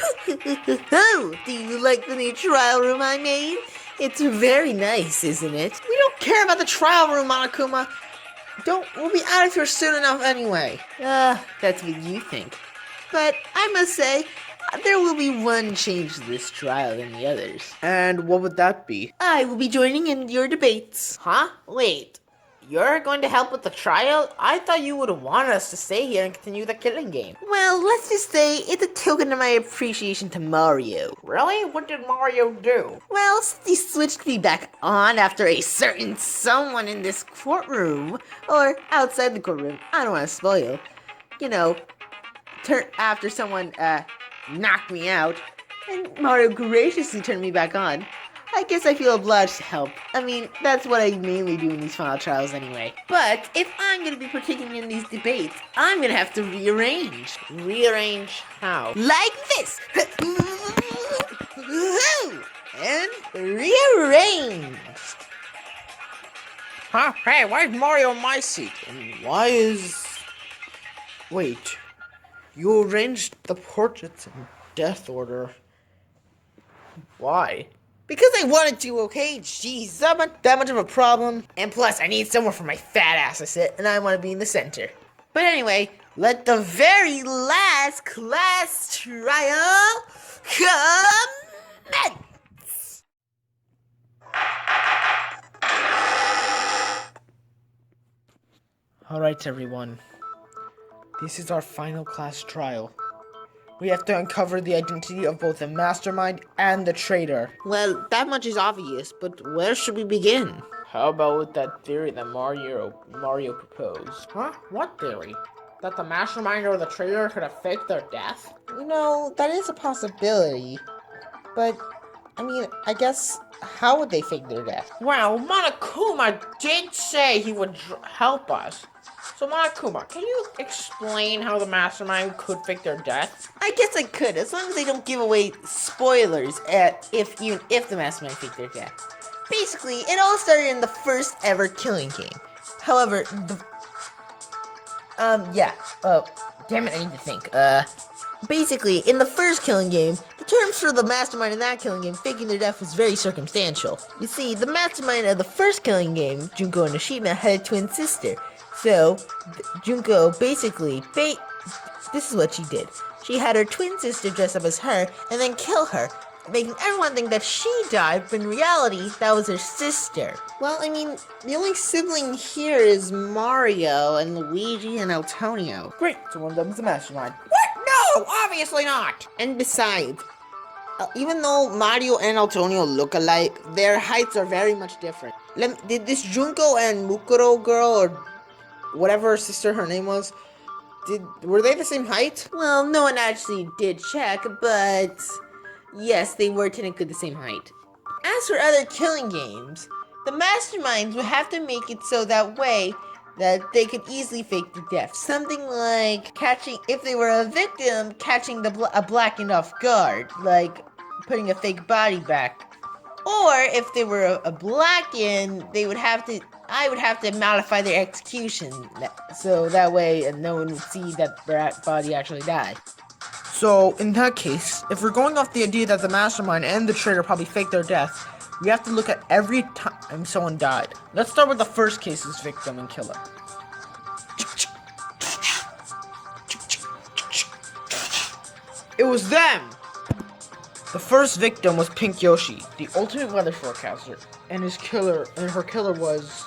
Oh, do you like the new trial room I made? It's very nice, isn't it? We don't care about the trial room, Monokuma. We'll be out of here soon enough anyway. That's what you think. But I must say, there will be one change to this trial than the others. And what would that be? I will be joining in your debates. Huh? Wait. You're going to help with the trial? I thought you would want us to stay here and continue the killing game. Well, let's just say it's a token of my appreciation to Mario. Really? What did Mario do? Well, he switched me back on after a certain someone in this courtroom, or outside the courtroom, I don't want to spoil, after someone, knocked me out, and Mario graciously turned me back on. I guess I feel obliged to help. I mean, that's what I mainly do in these final trials anyway. But if I'm gonna be partaking in these debates, I'm gonna have to rearrange. Rearrange how? Like this! And rearrange! Huh? Hey, why is Mario in my seat? And why is... Wait. You arranged the portraits in death order. Why? Because I wanted to, okay? Jeez, I'm not that much of a problem. And plus, I need somewhere for my fat ass to sit, And I want to be in the center. But anyway, let the very last class trial commence! Alright, everyone. This is our final class trial. We have to uncover the identity of both the mastermind and the traitor. Well, that much is obvious, but where should we begin? How about with that theory that Mario proposed? Huh? What theory? That the mastermind or the traitor could have faked their death? That is a possibility. But, I guess, how would they fake their death? Well, Monokuma did say he would help us. So Monokuma, can you explain how the mastermind could fake their death? I guess I could, as long as they don't give away spoilers if the mastermind faked their death. Basically, it all started in the first ever killing game. However, damn it, I need to think. Basically, in the first killing game, the terms for the mastermind in that killing game faking their death was very circumstantial. You see, the mastermind of the first killing game, Junko Nishima, had a twin sister. So, Junko basically, this is what she did. She had her twin sister dress up as her and then kill her, making everyone think that she died, but in reality, that was her sister. Well, the only sibling here is Mario and Luigi and Antonio. Great, so one of them is the mastermind. What? No, obviously not! And besides, even though Mario and Antonio look alike, their heights are very much different. Did this Junko and Mukuro girl, or whatever sister her name was, were they the same height? Well, no one actually did check, but yes, they were technically the same height. As for other killing games, the masterminds would have to make it so that way that they could easily fake the death. Something like if they were a victim, catching a blackened off guard, like putting a fake body back. Or if they were a blackened, I would have to modify their execution, so that way no one would see that their body actually died. So, in that case, if we're going off the idea that the mastermind and the traitor probably faked their death, we have to look at every time someone died. Let's start with the first case's victim and killer. It was them! The first victim was Pink Yoshi, the ultimate weather forecaster, and her killer was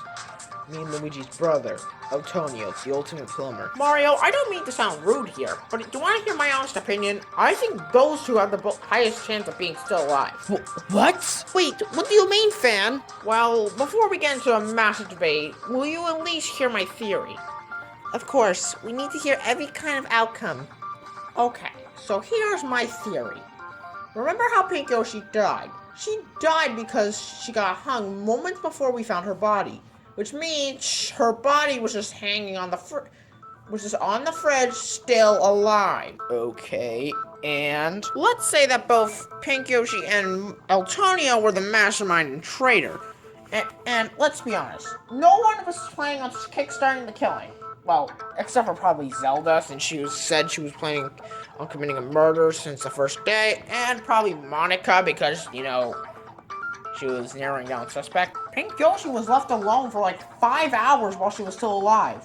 me and Luigi's brother, Antonio, the ultimate plumber. Mario, I don't mean to sound rude here, but do you want to hear my honest opinion? I think those two have the highest chance of being still alive. What? Wait, what do you mean, fan? Well, before we get into a massive debate, will you at least hear my theory? Of course, we need to hear every kind of outcome. Okay, so here's my theory. Remember how Pink Yoshi died? She died because she got hung moments before we found her body, which means her body was just hanging on the fridge, still alive. Okay, and let's say that both Pink Yoshi and Antonio were the mastermind and traitor. And let's be honest, no one was planning on kickstarting the killing. Well, except for probably Zelda, since said she was planning on committing a murder since the first day, and probably Monica because, she was narrowing down suspect. Pink Yoshi was left alone for like 5 hours while she was still alive.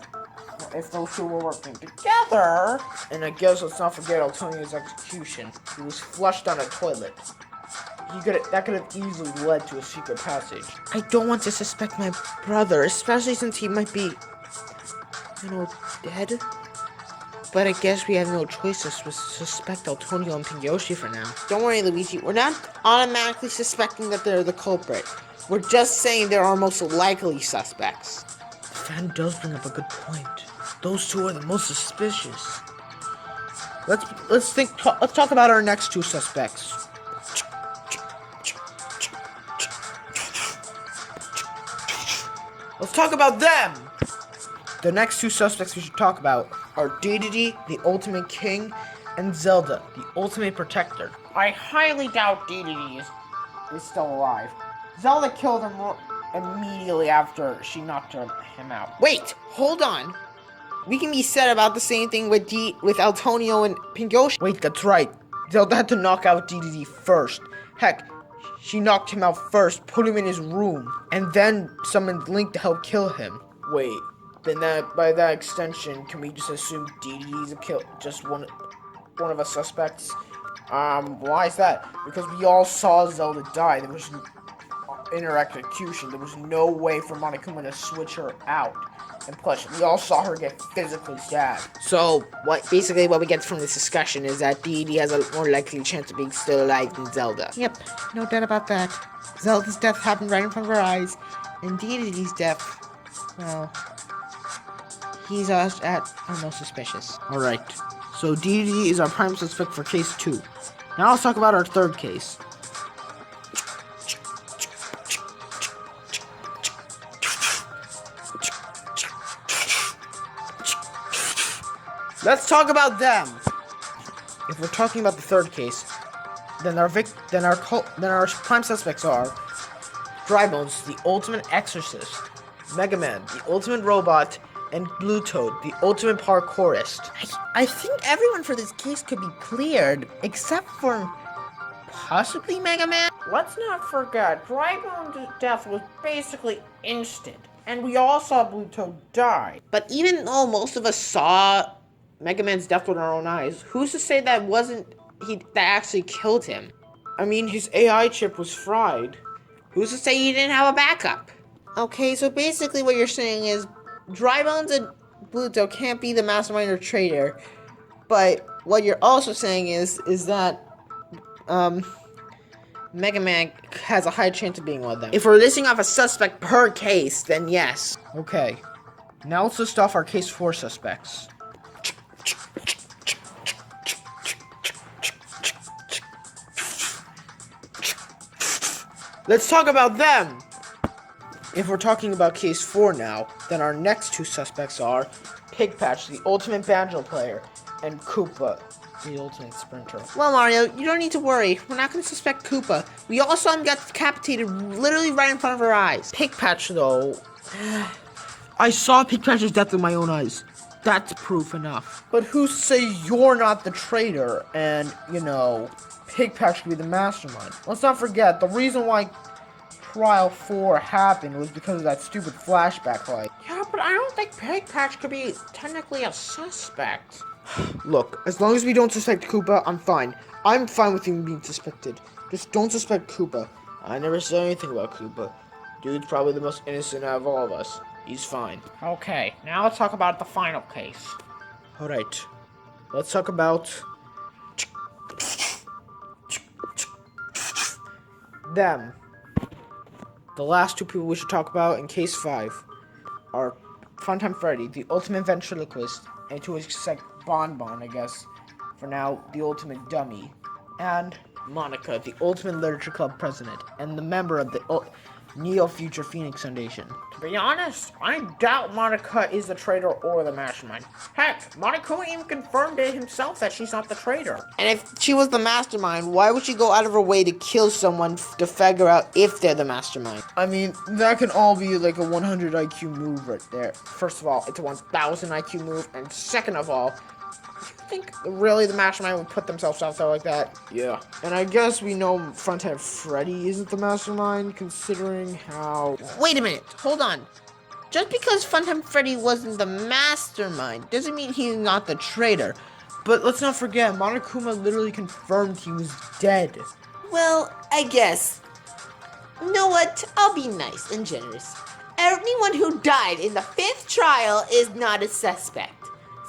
If those two were working together. And I guess let's not forget Antonio's execution. He was flushed down a toilet. That could have easily led to a secret passage. I don't want to suspect my brother, especially since he might be, dead. But I guess we have no choice to suspect Antonio and Pink Yoshi for now. Don't worry, Luigi. We're not automatically suspecting that they're the culprit. We're just saying they're our most likely suspects. The fan does bring up a good point. Those two are the most suspicious. Let's talk about our next two suspects. Let's talk about them! The next two suspects we should talk about are Dedede, the Ultimate King, and Zelda, the Ultimate Protector. I highly doubt Dedede is still alive. Zelda killed him immediately after she knocked him out. Wait, hold on. We can be said about the same thing with Antonio and Pink Yoshi. Wait, that's right. Zelda had to knock out Dedede first. Heck, she knocked him out first, put him in his room, and then summoned Link to help kill him. Wait, then by that extension, can we just assume Dedede's just one of us suspects? Why is that? Because we all saw Zelda die. There was in her execution. There was no way for Monokuma to switch her out. And plus, we all saw her get physically stabbed. So, what we get from this discussion is that Dedede has a more likely chance of being still alive than Zelda. Yep, no doubt about that. Zelda's death happened right in front of our eyes, and Dedede's death, well, he's our most suspicious. Alright, so Dedede is our prime suspect for case 2. Now let's talk about our third case. Let's talk about them. If we're talking about the third case, then our prime suspects are Drybones, the ultimate exorcist, Mega Man, the ultimate robot, and Blue Toad, the ultimate parkourist. I think everyone for this case could be cleared, except for possibly Mega Man. Let's not forget, Drybones' death was basically instant, and we all saw Blue Toad die. But even though most of us saw Mega Man's death with our own eyes, who's to say that that actually killed him? I mean, his AI chip was fried. Who's to say he didn't have a backup? Okay, so basically what you're saying is Drybones and Blue Toad can't be the mastermind or traitor, but what you're also saying is that Mega Man has a high chance of being one of them. If we're listing off a suspect per case, then yes. Okay, now let's list off our case 4 suspects. Let's talk about them! If we're talking about case 4 now, then our next two suspects are Pigpatch, the ultimate banjo player, and Koopa, the ultimate sprinter. Well, Mario, you don't need to worry. We're not going to suspect Koopa. We all saw him get decapitated literally right in front of our eyes. Pigpatch, though, I saw Pigpatch's death with my own eyes. That's proof enough. But who's to say you're not the traitor and, Pigpatch could be the mastermind? Let's not forget, the reason why Trial 4 happened was because of that stupid flashback light. Yeah, but I don't think Pigpatch could be technically a suspect. Look, as long as we don't suspect Koopa, I'm fine. I'm fine with him being suspected. Just don't suspect Koopa. I never said anything about Koopa. Dude's probably the most innocent out of all of us. He's fine. Okay, now let's talk about the final case. Alright, let's talk about them. The last two people we should talk about in case 5 are Funtime Freddy, the ultimate ventriloquist, and to his extent Bonbon, I guess, for now, the ultimate dummy, and Monica, the ultimate literature club president, and the member of the Neo-Future Phoenix Foundation. To be honest, I doubt Monica is the traitor or the mastermind. Heck, Monica even confirmed it himself that she's not the traitor. And if she was the mastermind, why would she go out of her way to kill someone to figure out if they're the mastermind? I mean, that can all be like a 100 IQ move right there. First of all, it's a 1000 IQ move, and second of all, I think really the mastermind would put themselves out there like that. Yeah. And I guess we know Fronthead Freddy isn't the mastermind, considering how... Wait a minute, hold on. Just because Funtime Freddy wasn't the mastermind doesn't mean he's not the traitor. But let's not forget, Monokuma literally confirmed he was dead. Well, I guess. You know what? I'll be nice and generous. Anyone who died in the 5th trial is not a suspect.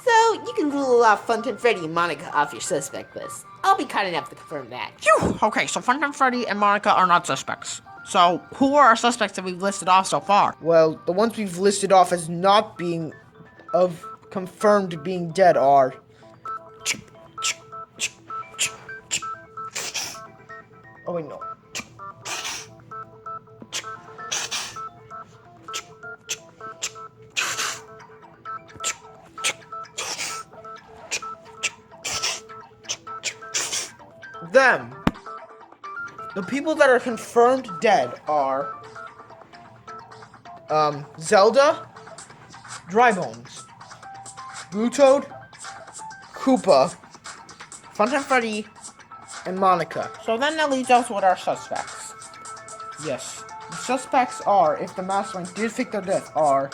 So, you can rule off Funtime Freddy and Monica off your suspect list. I'll be kind enough to confirm that. Phew! Okay, so Funtime Freddy and Monica are not suspects. So, who are our suspects that we've listed off so far? Well, the ones we've listed off as not being confirmed being dead are... Oh wait, no. Them. The people that are confirmed dead are Zelda, Drybones, Blue Toad, Koopa, Funtime Freddy, and Monica. So then that leaves us with our suspects. Yes. The suspects are, if the mastermind did fake their death, are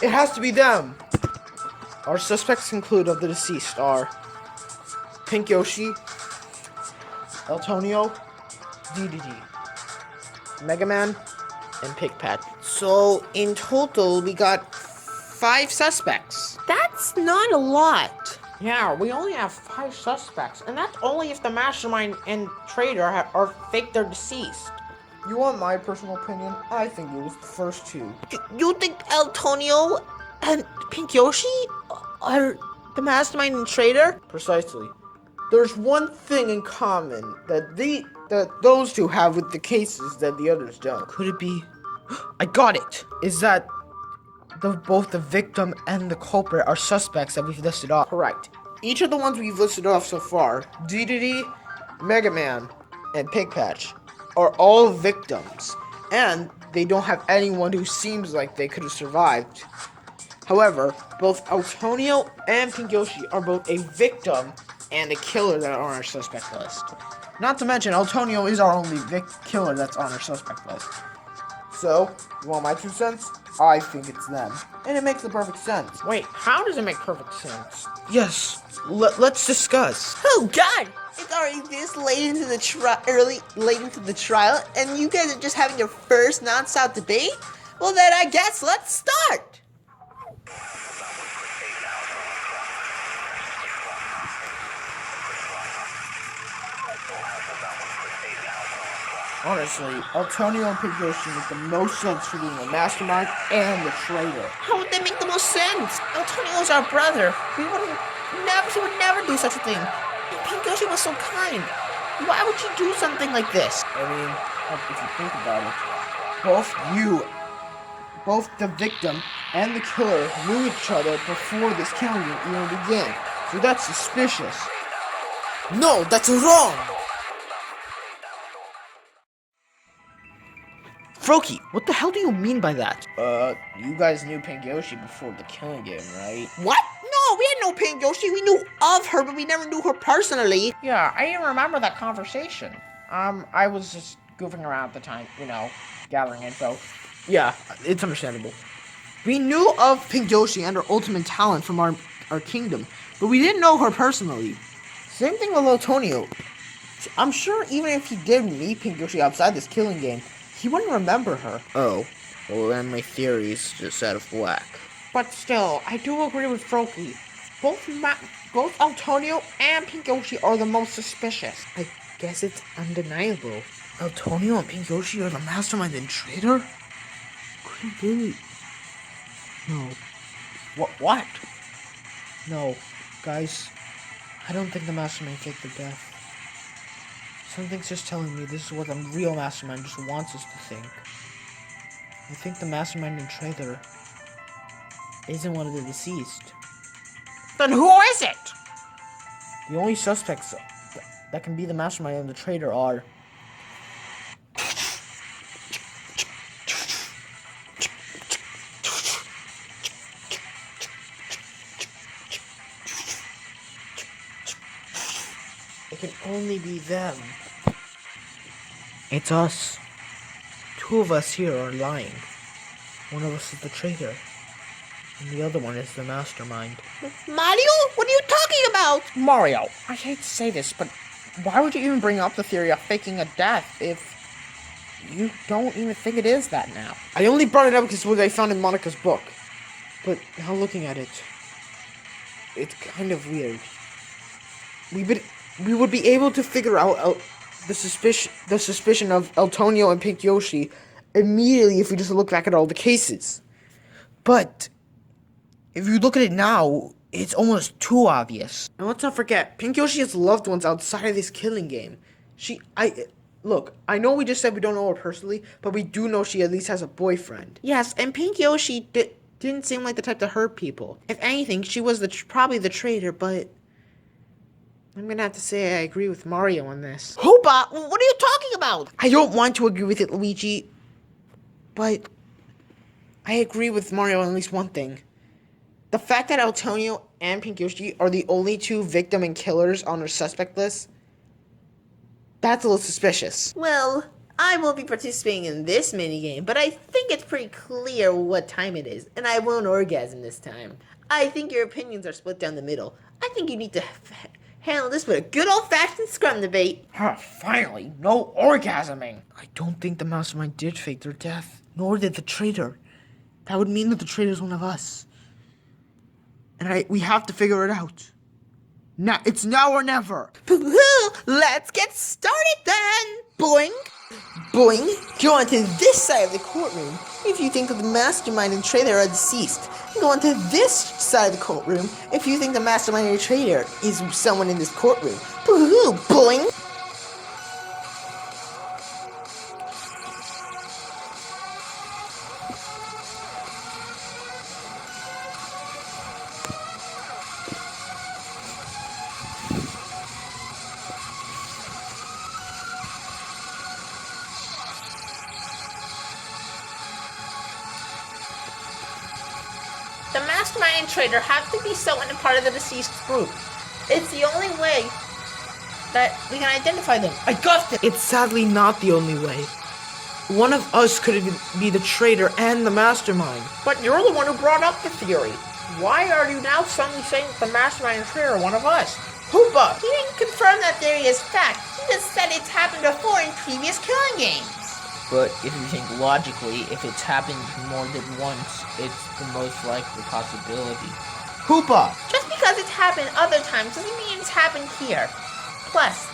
it has to be them. Our suspects include of the deceased are Pink Yoshi, Eltonio, DDD, Mega Man, and Pigpat. So in total, we got 5 suspects. That's not a lot. Yeah, we only have 5 suspects, and that's only if the mastermind and traitor are fake they're deceased. You want my personal opinion? I think it was the first 2. You think Eltonio and Pink Yoshi are the mastermind and traitor? Precisely. There's one thing in common that those 2 have with the cases that the others don't. Could it be? I got it! Is that both the victim and the culprit are suspects that we've listed off. Correct. Each of the ones we've listed off so far, DDD, Mega Man, and Pigpatch, are all victims, and they don't have anyone who seems like they could have survived. However, both Antonio and Pink Yoshi are both a victim and a killer that are on our suspect list. Not to mention, Antonio is our only killer that's on our suspect list. So, you want my 2 cents? I think it's them. And it makes the perfect sense. Wait, how does it make perfect sense? Yes, let's discuss. Oh God! It's already this late into the trial, and you guys are just having your first non-stop debate? Well then, I guess let's start! Honestly, Antonio and Pink Yoshi make the most sense for being a mastermind and the traitor. How would they make the most sense? Antonio's our brother. He would never do such a thing. And Pink Yoshi was so kind. Why would you do something like this? I mean, if you think about it, both the victim and the killer knew each other before this killing even began. So that's suspicious. No, that's wrong! Froakie, what the hell do you mean by that? You guys knew Pink Yoshi before the killing game, right? What? No, we had no Pink Yoshi. We knew of her, but we never knew her personally. Yeah, I even remember that conversation. I was just goofing around at the time, gathering info. Yeah, it's understandable. We knew of Pink Yoshi and her ultimate talent from our kingdom, but we didn't know her personally. Same thing with Antonio. I'm sure even if he did meet Pink Yoshi outside this killing game, he wouldn't remember her. Oh, well then my theory's just out of whack. But still, I do agree with Froakie. Both Antonio and Pink Yoshi are the most suspicious. I guess it's undeniable. Antonio and Pink Yoshi are the mastermind and traitor? Really? No. What? No. Guys, I don't think the mastermind faked their death. Something's just telling me this is what the real mastermind just wants us to think. I think the mastermind and traitor isn't one of the deceased. Then who is it? The only suspects that can be the mastermind and the traitor are... It can only be them. It's us. Two of us here are lying. One of us is the traitor, and the other one is the mastermind. Mario, what are you talking about? Mario, I hate to say this, but why would you even bring up the theory of faking a death if you don't even think it is that now? I only brought it up because it's what I found in Monica's book. But now looking at it, it's kind of weird. We would be able to figure out the suspicion of Antonio and Pink Yoshi immediately if we just look back at all the cases. But if you look at it now, it's almost too obvious. And let's not forget, Pink Yoshi has loved ones outside of this killing game. Look, I know we just said we don't know her personally, but we do know she at least has a boyfriend. Yes, and Pink Yoshi didn't seem like the type to hurt people. If anything, she was probably the traitor, but I'm gonna have to say I agree with Mario on this. Hoopa, what are you talking about? I don't want to agree with it, Luigi, but I agree with Mario on at least one thing. The fact that Antonio and Pink Yoshi are the only two victim and killers on our suspect list, that's a little suspicious. Well, I won't be participating in this minigame, but I think it's pretty clear what time it is, and I won't orgasm this time. I think your opinions are split down the middle. I think you need to handle this with a good old-fashioned Scrum debate. Finally, no orgasming. I don't think the mastermind did fake their death, nor did the traitor. That would mean that the traitor's one of us. And we have to figure it out. Now, it's now or never. Let's get started then! Boing! Boing! Go onto this side of the courtroom if you think the mastermind and traitor are deceased. Go onto this side of the courtroom if you think the mastermind and traitor is someone in this courtroom. Boing! The mastermind and traitor have to be someone a part of the deceased group. It's the only way that we can identify them. I got this! It's sadly not the only way. One of us could be the traitor and the mastermind. But you're the one who brought up the theory. Why are you now suddenly saying that the mastermind and traitor are one of us? Hoopa! He didn't confirm that theory as fact. He just said it's happened before in previous killing games. But if you think logically, if it's happened more than once, it's the most likely possibility. Hoopa! Just because it's happened other times doesn't mean it's happened here. Plus,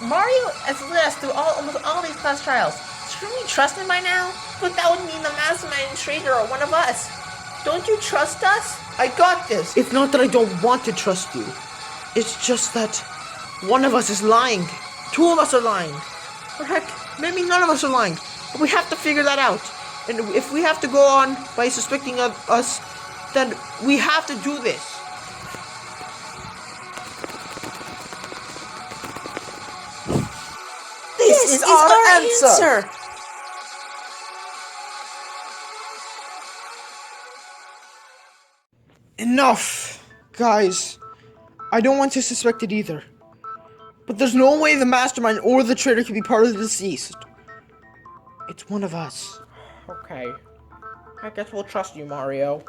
Mario has led us through almost all these class trials. Shouldn't we trust him by now? But that would mean the mastermind and traitor are one of us. Don't you trust us? I got this! It's not that I don't want to trust you. It's just that one of us is lying. Two of us are lying. Or heck, maybe none of us are lying. But we have to figure that out. And if we have to go on by suspecting of us, then we have to do this. This is our answer. Enough! Guys, I don't want to suspect it either. But there's no way the mastermind or the traitor can be part of the deceased. It's one of us. Okay. I guess we'll trust you, Mario.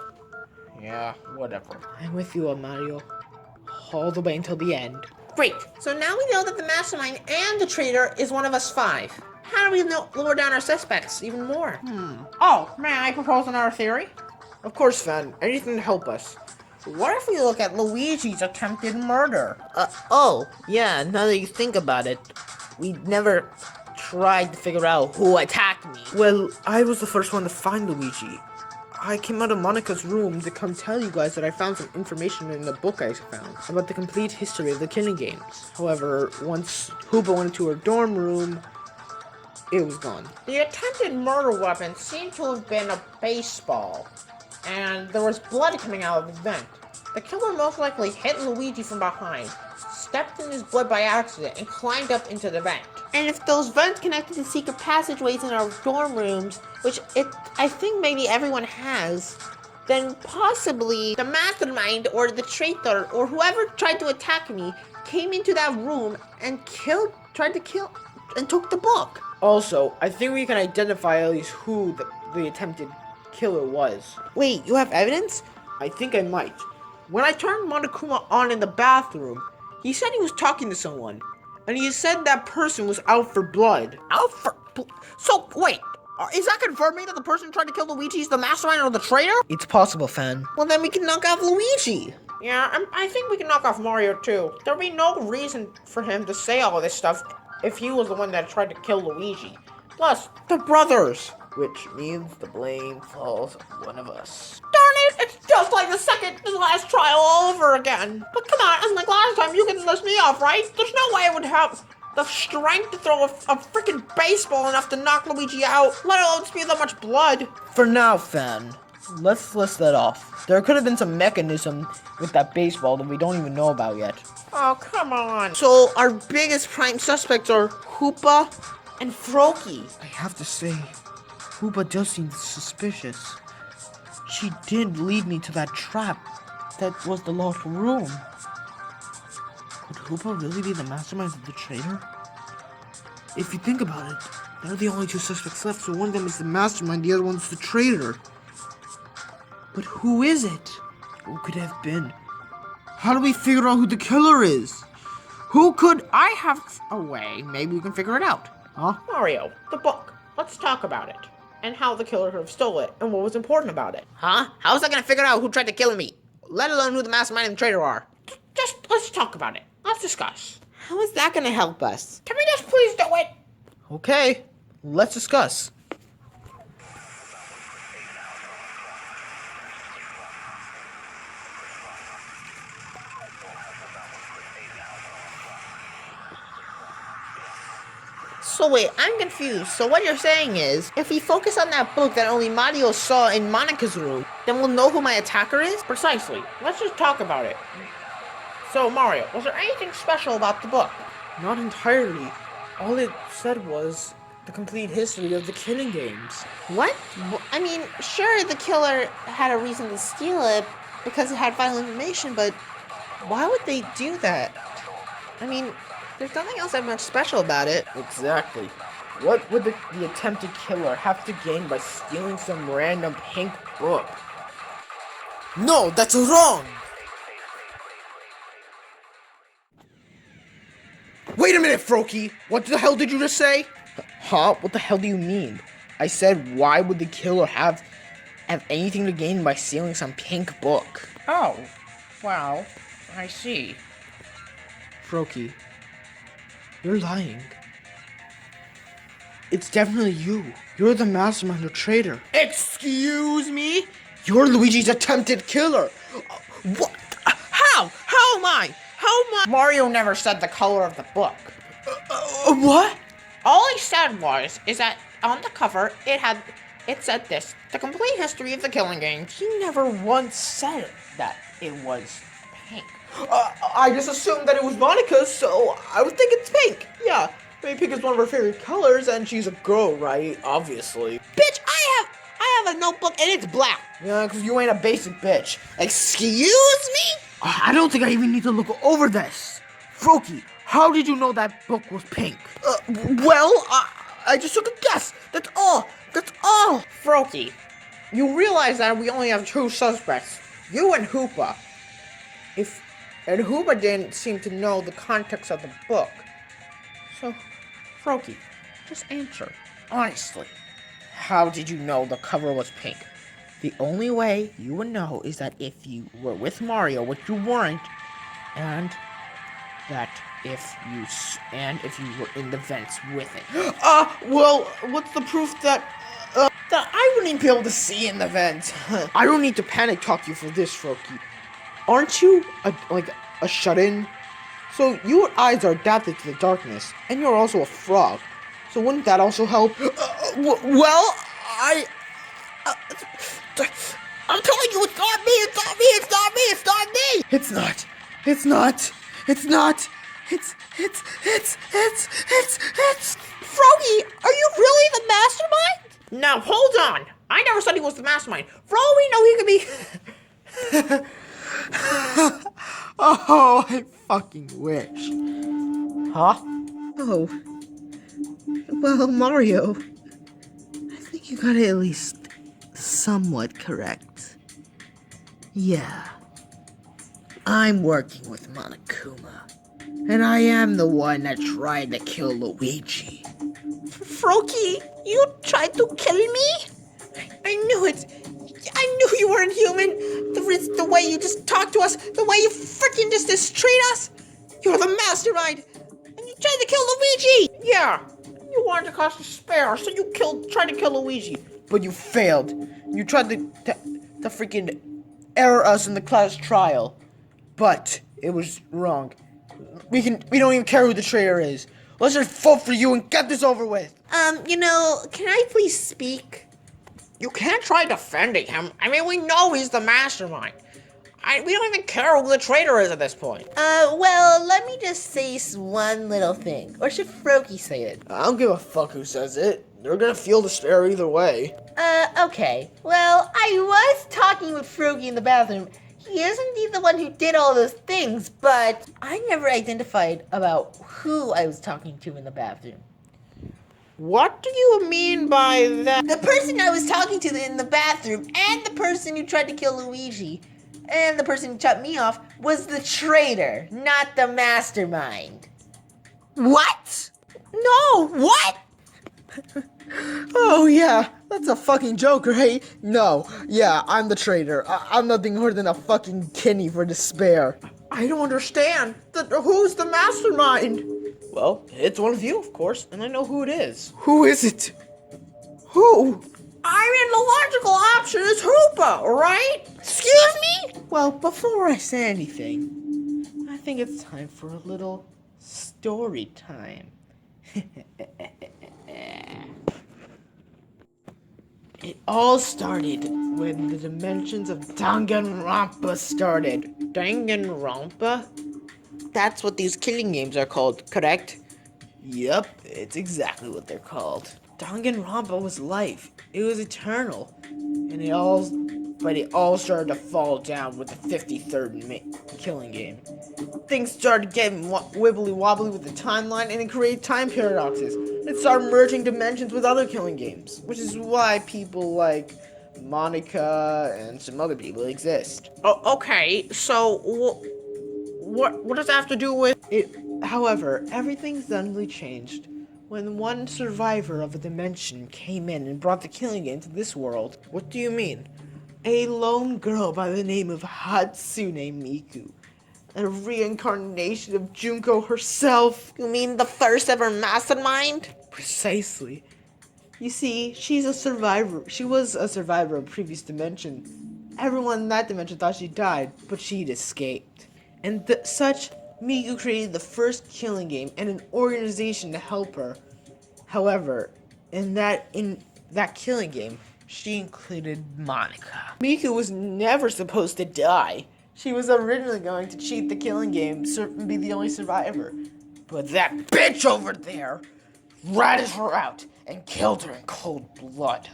Yeah, whatever. I'm with you, Mario. All the way until the end. Great. So now we know that the mastermind and the traitor is one of us five. How do we lower down our suspects even more? Oh, may I propose another theory? Of course, Fan. Anything to help us. What if we look at Luigi's attempted murder? Oh, yeah, now that you think about it, we never tried to figure out who attacked me. Well, I was the first one to find Luigi. I came out of Monica's room to come tell you guys that I found some information in the book I found about the complete history of the killing games. However, once Hoopa went into her dorm room, it was gone. The attempted murder weapon seemed to have been a baseball, and there was blood coming out of the vent. The killer most likely hit Luigi from behind, stepped in his blood by accident, and climbed up into the vent. And if those vents connected to secret passageways in our dorm rooms, which I think maybe everyone has, then possibly the mastermind or the traitor or whoever tried to attack me came into that room and tried to kill, and took the book. Also, I think we can identify at least who the attempted killer was. Wait, you have evidence? I think I might. When I turned Monokuma on in the bathroom, he said he was talking to someone. And he said that person was out for blood. So, wait, is that confirming that the person who tried to kill Luigi is the mastermind or the traitor? It's possible, Fan. Well, then we can knock out Luigi. Yeah, I think we can knock off Mario too. There'd be no reason for him to say all of this stuff if he was the one that tried to kill Luigi. Plus, The brothers. Which means the blame falls on one of us. darn it, it's just like the last trial all over again. But come on, unlike last time, you can list me off, right? There's no way I would have the strength to throw a freaking baseball enough to knock Luigi out, let alone spew that much blood. For now, Fan, let's list that off. There could have been some mechanism with that baseball that we don't even know about yet. Oh, come on. So our biggest prime suspects are Hoopa and Froakie. I have to say, Hoopa does seem suspicious. She did lead me to that trap. That was the locked room. Could Hoopa really be the mastermind of the traitor? If you think about it, they're the only two suspects left, so one of them is the mastermind, the other one's the traitor. But who is it? Who could it have been? How do we figure out who the killer is? Who could... I have a way. Maybe we can figure it out. Huh? Mario, the book. Let's talk about it. And how the killer could have stole it, and what was important about it. Huh? How is I gonna figure out who tried to kill me? Let alone who the mastermind and the traitor are. Just, let's talk about it. Let's discuss. How is that gonna help us? Can we just please do it? Okay, let's discuss. So wait, I'm confused. So what you're saying is, if we focus on that book that only Mario saw in Monica's room, then we'll know who my attacker is? Precisely. Let's just talk about it. So, Mario, was there anything special about the book? Not entirely. All it said was the complete history of the killing games. What? I mean, sure, the killer had a reason to steal it because it had vital information, but why would they do that? I mean, there's nothing else that much special about it. Exactly. What would the attempted killer have to gain by stealing some random pink book? No, that's wrong! Wait a minute, Froakie! What the hell did you just say? Huh? What the hell do you mean? I said, why would the killer have anything to gain by stealing some pink book? Oh, well, I see. Froakie, you're lying. It's definitely you. You're the mastermind or traitor. Excuse me? You're Luigi's attempted killer. What? How? How am I? How am I? Mario never said the color of the book. What? All he said is that on the cover, it said this, the complete history of the killing games. He never once said that it was pink. I just assumed that it was Monica's, so I would think it's pink. Yeah, I mean, pink is one of her favorite colors, and she's a girl, right? Obviously. Bitch, I have a notebook and it's black. Yeah, because you ain't a basic bitch. Excuse me? I don't think I even need to look over this. Froakie, how did you know that book was pink? I just took a guess. That's all. That's all. Froakie, you realize that we only have two suspects, you and Hoopa. And Hoopa didn't seem to know the context of the book. So, Froakie, just answer, honestly. How did you know the cover was pink? The only way you would know is that if you were with Mario, which you weren't, and that if you were in the vents with it. Well, what's the proof that I wouldn't be able to see in the vent? I don't need to panic talk you for this, Froki. Aren't you a shut-in? So your eyes are adapted to the darkness, and you're also a frog. So wouldn't that also help? I'm telling you, it's not me, it's not me, it's not me, it's not me! It's not. It's not. It's not. It's. Froggy, are you really the mastermind? Now, hold on. I never said he was the mastermind. For all we know, he could be... Oh, I fucking wish. Huh? Oh. Well, Mario, I think you got it at least somewhat correct. Yeah. I'm working with Monokuma. And I am the one that tried to kill Luigi. Froki, you tried to kill me? I knew it. I knew you weren't human. The way you just talked to us, the way you freaking just mistreat us. You're the mastermind. And you tried to kill Luigi. Yeah. You wanted to cause despair, so you tried to kill Luigi. But you failed. You tried to freaking error us in the class trial. But it was wrong. We don't even care who the traitor is. Let's just vote for you and get this over with. Can I please speak? You can't try defending him. I mean, we know he's the mastermind. We don't even care who the traitor is at this point. Well, let me just say one little thing. Or should Froki say it? I don't give a fuck who says it. They're gonna feel despair either way. Okay. Well, I was talking with Froki in the bathroom. He is indeed the one who did all those things, but I never identified about who I was talking to in the bathroom. What do you mean by that? The person I was talking to in the bathroom, and the person who tried to kill Luigi, and the person who chopped me off, was the traitor, not the mastermind. What? No, what? Oh yeah, that's a fucking joke, right? No, yeah, I'm the traitor. I'm nothing more than a fucking kidney for despair. I don't understand. Who's the mastermind? Well, it's one of you, of course, and I know who it is. Who is it? Who? I mean, the logical option is Hoopa, right? Excuse me? Well, before I say anything, I think it's time for a little story time. It all started when the dimensions of Danganronpa started. Danganronpa? That's what these killing games are called, correct? Yep, it's exactly what they're called. Danganronpa was life. It was eternal. But it all started to fall down with the 53rd killing game. Things started getting wibbly wobbly with the timeline, and it created time paradoxes. It started merging dimensions with other killing games, which is why people like Monica and some other people exist. Oh, okay, so what does that have to do with it? However, everything suddenly changed when one survivor of a dimension came in and brought the killing game to this world. What do you mean? A lone girl by the name of Hatsune Miku. A reincarnation of Junko herself. You mean the first ever mastermind? Precisely. You see, she's a survivor. She was a survivor of a previous dimension. Everyone in that dimension thought she died, but she'd escaped. And such, Miku created the first killing game and an organization to help her. However, in that killing game, she included Monica. Miku was never supposed to die. She was originally going to cheat the killing game and be the only survivor. But that bitch over there ratted her out and killed her in cold blood.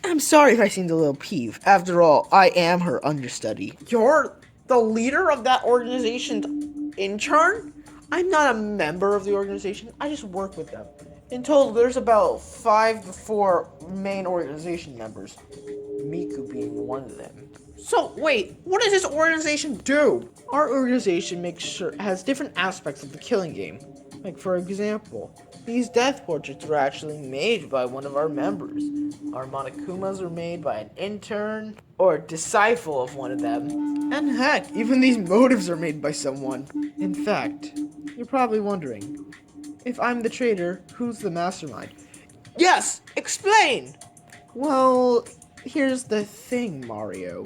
I'm sorry if I seemed a little peeved. After all, I am her understudy. You're the leader of that organization's intern? I'm not a member of the organization. I just work with them. In total, there's about 5 to 4 main organization members, Miku being one of them. So, wait, what does this organization do? Our organization has different aspects of the killing game. Like, for example, These death portraits were actually made by one of our members. Our Monokumas were made by an intern or a disciple of one of them. And heck, even these motives are made by someone. In fact, you're probably wondering, if I'm the traitor, who's the mastermind? Yes! Explain! Well, here's the thing, Mario.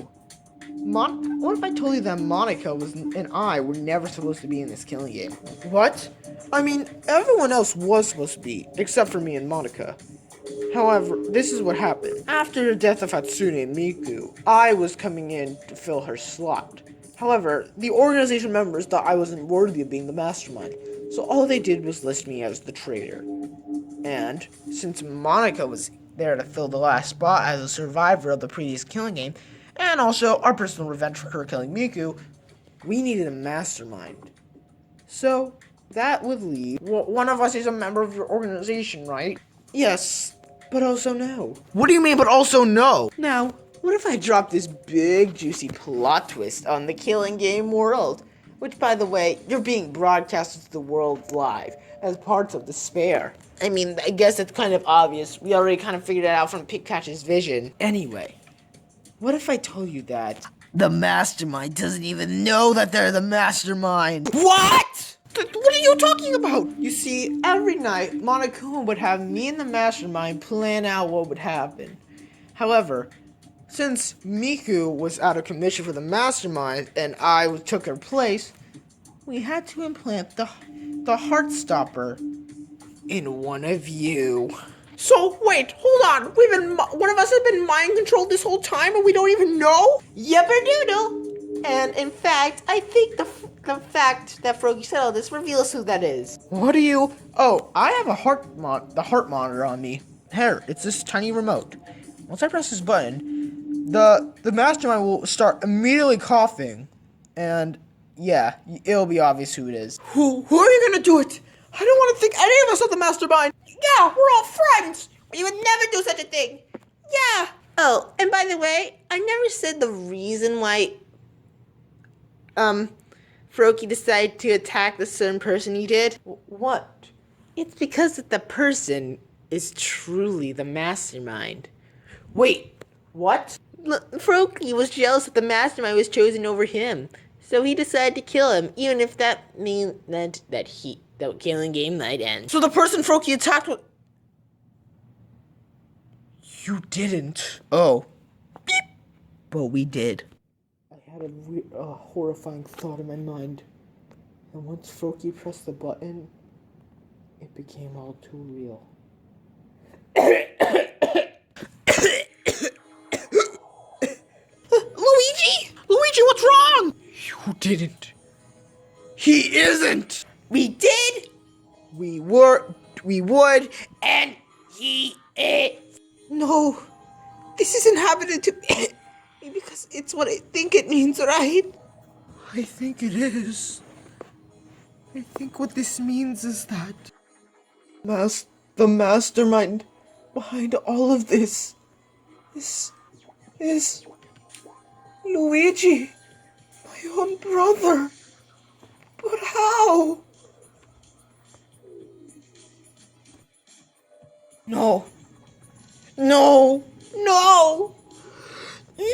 What if I told you that Monica and I were never supposed to be in this killing game? What? I mean, everyone else was supposed to be, except for me and Monica. However, this is what happened. After the death of Hatsune and Miku, I was coming in to fill her slot. However, the organization members thought I wasn't worthy of being the mastermind, so all they did was list me as the traitor. And since Monica was there to fill the last spot as a survivor of the previous killing game, and also our personal revenge for her killing Miku, we needed a mastermind. So, that would leave... One of us is a member of your organization, right? Yes, but also no. What do you mean, but also no? Now, what if I drop this big, juicy plot twist on the killing game world? Which, by the way, you're being broadcasted to the world live as parts of Despair. I mean, I guess it's kind of obvious. We already kind of figured it out from Pikachu's vision. Anyway, what if I told you that the mastermind doesn't even know that they're the mastermind? What? What are you talking about? You see, every night, Monokuma would have me and the mastermind plan out what would happen. However, since Miku was out of commission for the mastermind and I took her place, we had to implant the Heartstopper in one of you. So, wait, hold on. One of us has been mind controlled this whole time and we don't even know? Yepper-doodle. And in fact, I think the fact that Froakie said all this reveals who that is. What are you? Oh, I have the heart monitor on me. Here, it's this tiny remote. Once I press this button, the mastermind will start immediately coughing. And yeah, it'll be obvious who it is. Who are you gonna do it? I don't want to think any of us are the mastermind. Yeah, we're all friends. We would never do such a thing. Yeah. Oh, and by the way, I never said the reason why, Froakie decided to attack the certain person he did. What? It's because that the person is truly the mastermind. Wait, what? Froakie was jealous that the mastermind was chosen over him, so he decided to kill him, even if that meant that the killing game might end. So the person Froakie attacked was... You didn't. Oh. Beep. But we did. I had a horrifying thought in my mind. And once Froakie pressed the button, it became all too real. Luigi? Luigi, what's wrong? You didn't. He isn't. We did. We would, And he is. No, this isn't happening to me because it's what I think it means, right? I think it is. I think what this means is that the mastermind behind all of this is Luigi, my own brother. But how? No. No! No! No!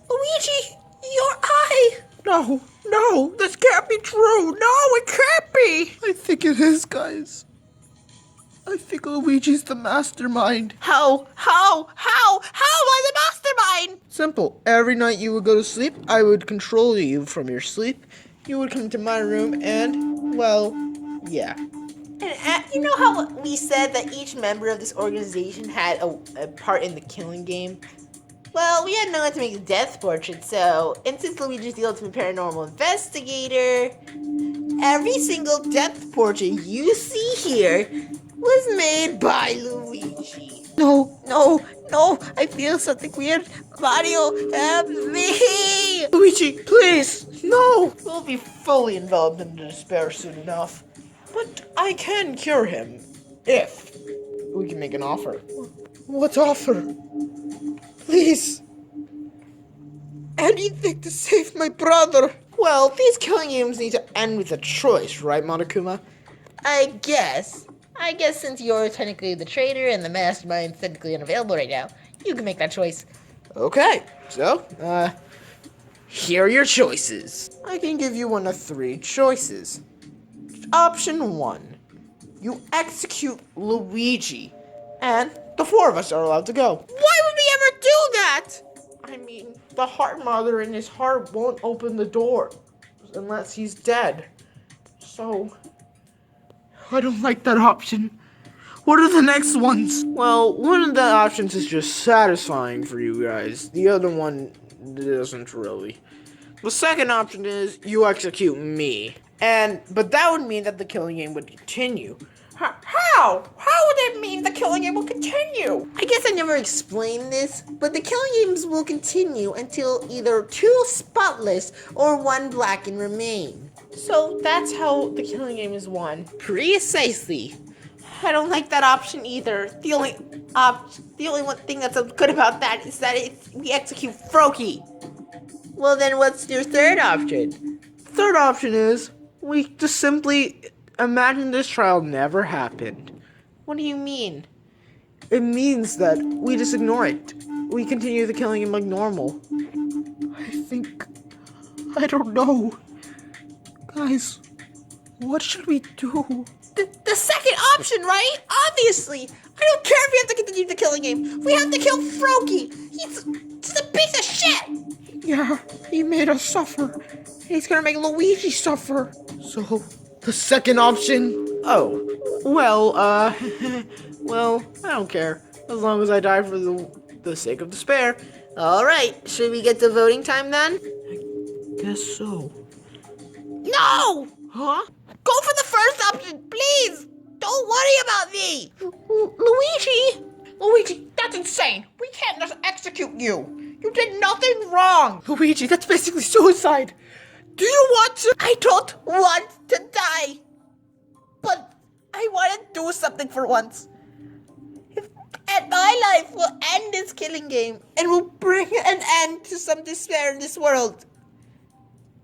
Luigi, your eye! No, this can't be true! No, it can't be! I think it is, guys. I think Luigi's the mastermind. How am I the mastermind? Simple. Every night you would go to sleep, I would control you from your sleep. You would come into my room and, well, yeah. And you know how we said that each member of this organization had a part in the killing game? Well, we had no one to make a death portrait, and since Luigi's the ultimate paranormal investigator, every single death portrait you see here was made by Luigi. No. I feel something weird. Mario, help me! Luigi, please! No! We'll be fully enveloped in despair soon enough. But I can cure him, if we can make an offer. What offer? Please. Anything to save my brother. Well, these killing games need to end with a choice, right, Monokuma? I guess. I guess since you're technically the traitor and the mastermind's technically unavailable right now, you can make that choice. Okay, so, here are your choices. I can give you one of three choices. Option 1. You execute Luigi, and the four of us are allowed to go. Why would we ever do that? I mean, the heart mother in his heart won't open the door unless he's dead. So, I don't like that option. What are the next ones? Well, one of the options is just satisfying for you guys. The other one doesn't really. The second option is you execute me. But that would mean that the killing game would continue. How? How would it mean the killing game will continue? I guess I never explained this, but the killing games will continue until either 2 spotless or 1 blackened remain. So that's how the killing game is won. Precisely. I don't like that option either. The only one thing that's good about that is that we execute Froakie. Well, then what's your third option? Third option is we just simply imagine this trial never happened. What do you mean? It means that we just ignore it. We continue the killing game like normal. I don't know. Guys, what should we do? The second option, right? Obviously. I don't care if we have to continue the killing game. We have to kill Froakie. He's a piece of shit. Yeah, he made us suffer. He's gonna make Luigi suffer. So, the second option? Oh, well, well, I don't care. As long as I die for the sake of despair. Alright, should we get to voting time then? Guess so. No! Huh? Go for the first option, please! Don't worry about me! Luigi, that's insane! We can't just execute you! You did nothing wrong! Luigi, that's basically suicide! Do you want to? I don't want to die! But I want to do something for once. And my life will end this killing game and will bring an end to some despair in this world.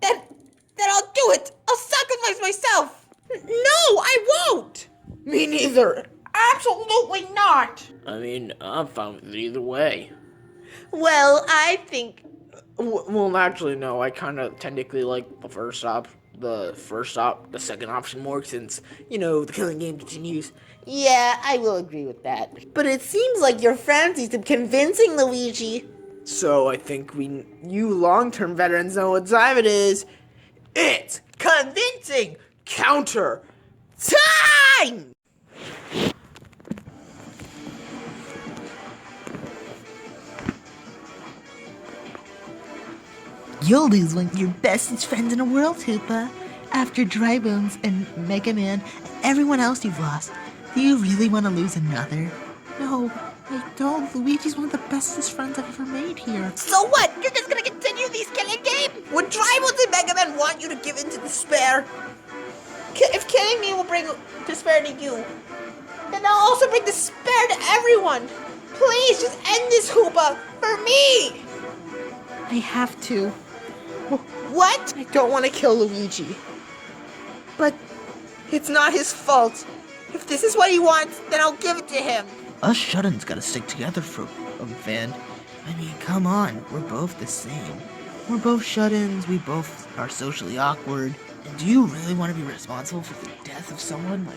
Then I'll do it! I'll sacrifice myself! No, I won't! Me neither. Absolutely not! I mean, I'm fine with it either way. Well, I think... Well, actually, no. I kind of technically like the second option more since, the killing game continues. Yeah, I will agree with that. But it seems like your frenzies of convincing Luigi. So I think you long-term veterans know what time it is. It's convincing counter time! You'll lose one of your bestest friends in the world, Hoopa. After Dry Bones and Mega Man and everyone else you've lost, do you really want to lose another? No, I don't. Luigi's one of the bestest friends I've ever made here. So what? You're just gonna continue these killing games? Would Dry Bones and Mega Man want you to give in to despair? If killing me will bring despair to you, then I'll also bring despair to everyone. Please, just end this, Hoopa, for me! I have to. What? I don't want to kill Luigi. But it's not his fault. If this is what he wants, then I'll give it to him. Us shut-ins gotta stick together for Van. I mean, come on. We're both the same. We're both shut-ins. We both are socially awkward. And do you really want to be responsible for the death of someone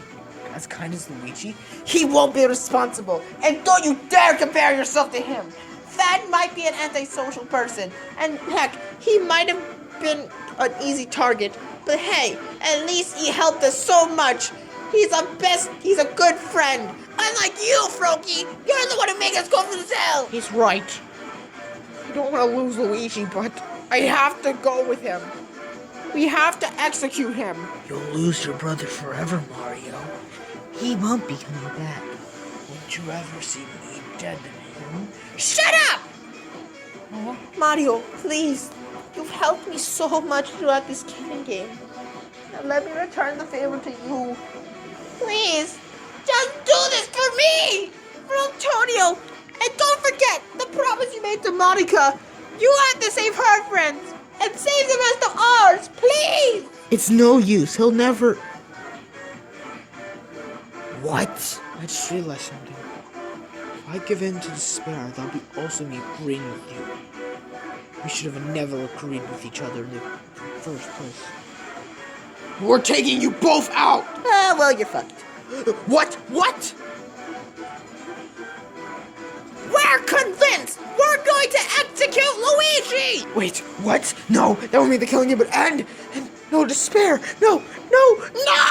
as kind as Luigi? He won't be responsible. And don't you dare compare yourself to him. Thad might be an antisocial person. And heck, he might have been an easy target. But hey, at least he helped us so much. He's a good friend. Unlike you, Froakie, you're the one who made us go through hell. He's right. I don't want to lose Luigi, but I have to go with him. We have to execute him. You'll lose your brother forever, Mario. He won't be coming back. Would you ever see me dead than him? Shut up! Mario, please. You've helped me so much throughout this killing game. Now let me return the favor to you. Please, just do this for me! For Antonio! And don't forget the promise you made to Monica. You have to save her friends. and save the rest of ours, please! It's no use. He'll never... What? I just realized something. If I give in to despair, that'll be also me agreeing with you. We should have never agreed with each other in the first place. We're taking you both out! Ah, well, you're fucked. What? What? We're convinced! We're going to execute Luigi! Wait, what? No, that would mean the killing game would end. And no despair. No, no, no!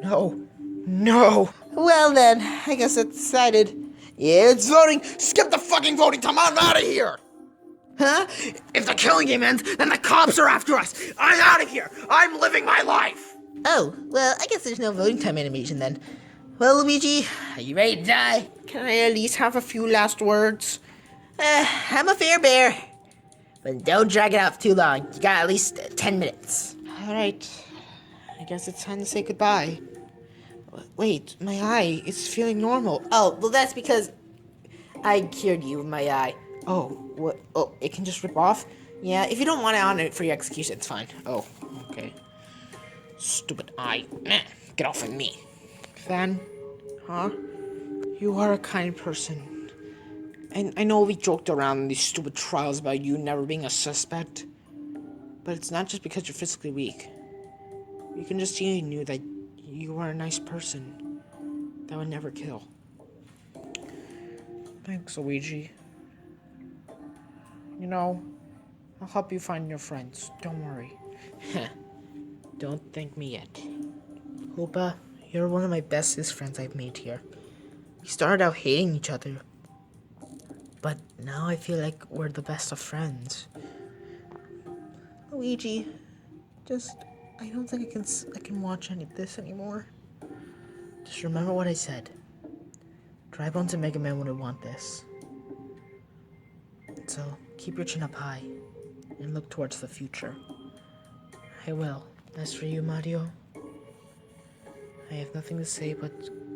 No, no. Well then, I guess it's decided. Yeah, it's voting. Skip the fucking voting time. I'm out of here. Huh? If the killing game ends, then the cops are after us. I'm out of here. I'm living my life. Oh, well, I guess there's no voting time animation then. Well, Luigi, are you ready to die? Can I at least have a few last words? I'm a fair bear. But don't drag it out for too long. You got at least 10 minutes. All right. I guess it's time to say goodbye. Wait, my eye is feeling normal. Oh, well, that's because I cured you with my eye. Oh, what? Oh, it can just rip off? Yeah, if you don't want it on it for your execution, it's fine. Oh, okay. Stupid eye. Get off of me. Fan? Huh? You are a kind person. And I know we joked around in these stupid trials about you never being a suspect. But it's not just because you're physically weak. You can just see and knew that you are a nice person that would never kill. Thanks, Luigi. You know, I'll help you find your friends. Don't worry. Don't thank me yet. Hoopa, you're one of my bestest friends I've made here. We started out hating each other, but now I feel like we're the best of friends. Luigi, I don't think I can watch any of this anymore. Just remember what I said. Dry Bones and Mega Man wouldn't want this. So, keep your chin up high, and look towards the future. I will. As for you, Mario, I have nothing to say but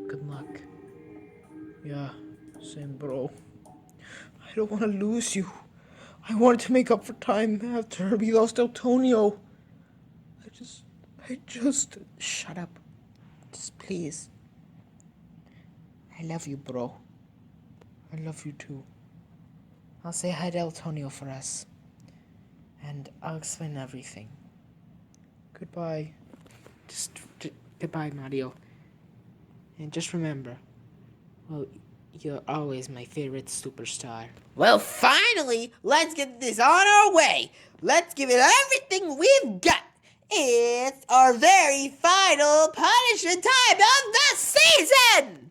good luck. Yeah, same bro. I don't want to lose you. I wanted to make up for time after we lost Antonio. I just... Shut up. Just please. I love you, bro. I love you too. I'll say hi to Antonio for us. And I'll explain everything. Goodbye. Goodbye, Mario. And just remember, well, you're always my favorite superstar. Well, finally, let's get this on our way. Let's give it everything we've got. It's our very final punishment time of the season!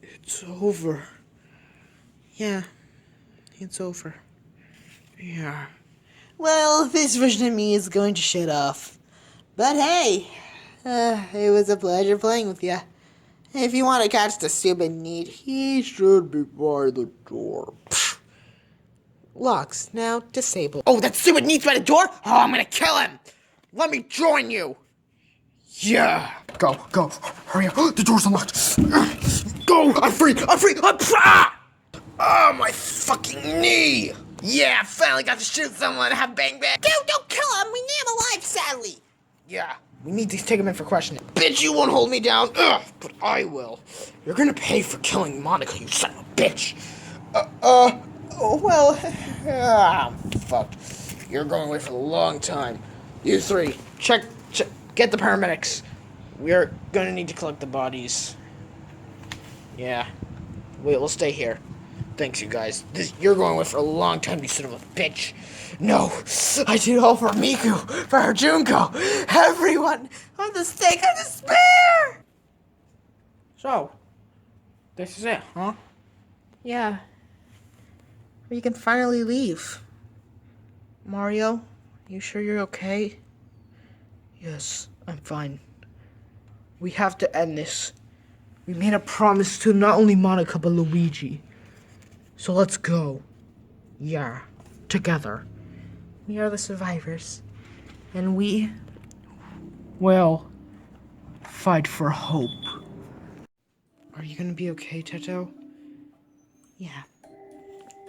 It's over. Yeah, it's over. Yeah. Well, this version of me is going to shut off. But hey, it was a pleasure playing with you. If you want to catch the stupid neat, he should be by the door. Pfft. Locks, now disabled. Oh, that stupid neat's by the door? Oh, I'm gonna kill him! Let me join you! Yeah! Go! Hurry up! The door's unlocked! Go! I'm free! Ah! Oh, my fucking knee! Yeah, finally got to shoot someone. Have bang bang. Dude, don't kill him! We need him alive, sadly! Yeah, we need to take him in for questioning. Bitch, you won't hold me down. Ugh, but I will. You're gonna pay for killing Monica, you son of a bitch. Fuck. You're going away for a long time. You three, check, get the paramedics. We're gonna need to collect the bodies. Yeah. We'll stay here. Thanks, you guys. You're going away for a long time, you son of a bitch. No, I did it all for Miku, for her Junko, everyone on the stake of despair. So, this is it, huh? Yeah. We can finally leave. Mario, you sure you're okay? Yes, I'm fine. We have to end this. We made a promise to not only Monica but Luigi. So let's go. Yeah, together. We are the survivors. And we... Well, fight for hope. Are you gonna be okay, Teto? Yeah.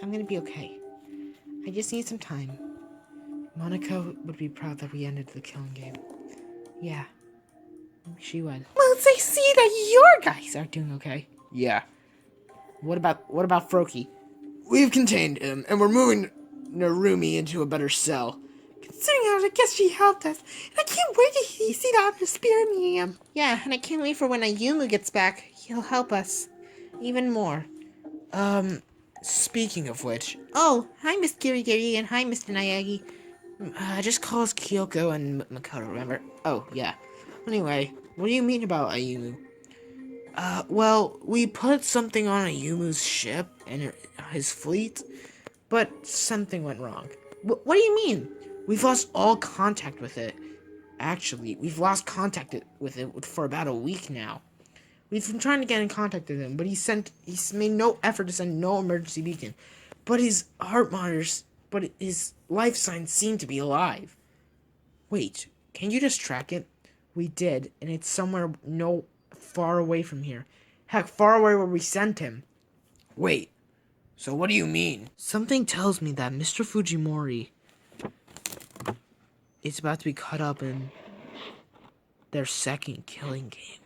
I'm gonna be okay. I just need some time. Monica would be proud that we ended the killing game. Yeah. She would. Once I see that your guys are doing okay. Yeah. What about Froki? We've contained him, and we're moving Narumi into a better cell. Considering how I guess she helped us, and I can't wait to see that at the Spirit Museum. Yeah, and I can't wait for when Ayumu gets back. He'll help us. Even more. Speaking of which... Oh, hi, Miss Kirigiri, and hi, Mr. Nayagi. just call us Kyoko and Makoto, remember? Oh, yeah. Anyway, what do you mean about Ayumu? Well, we put something on Ayumu's ship and his fleet, but something went wrong. What do you mean? We've lost all contact with it. Actually, we've lost contact with it for about a week now. We've been trying to get in contact with him, but he's made no effort to send no emergency beacon. But his his life signs seem to be alive. Wait, can you just track it? We did, and it's somewhere far away from here. Heck, far away where we sent him. Wait, so what do you mean? Something tells me that Mr. Fujimori is about to be caught up in their second killing game.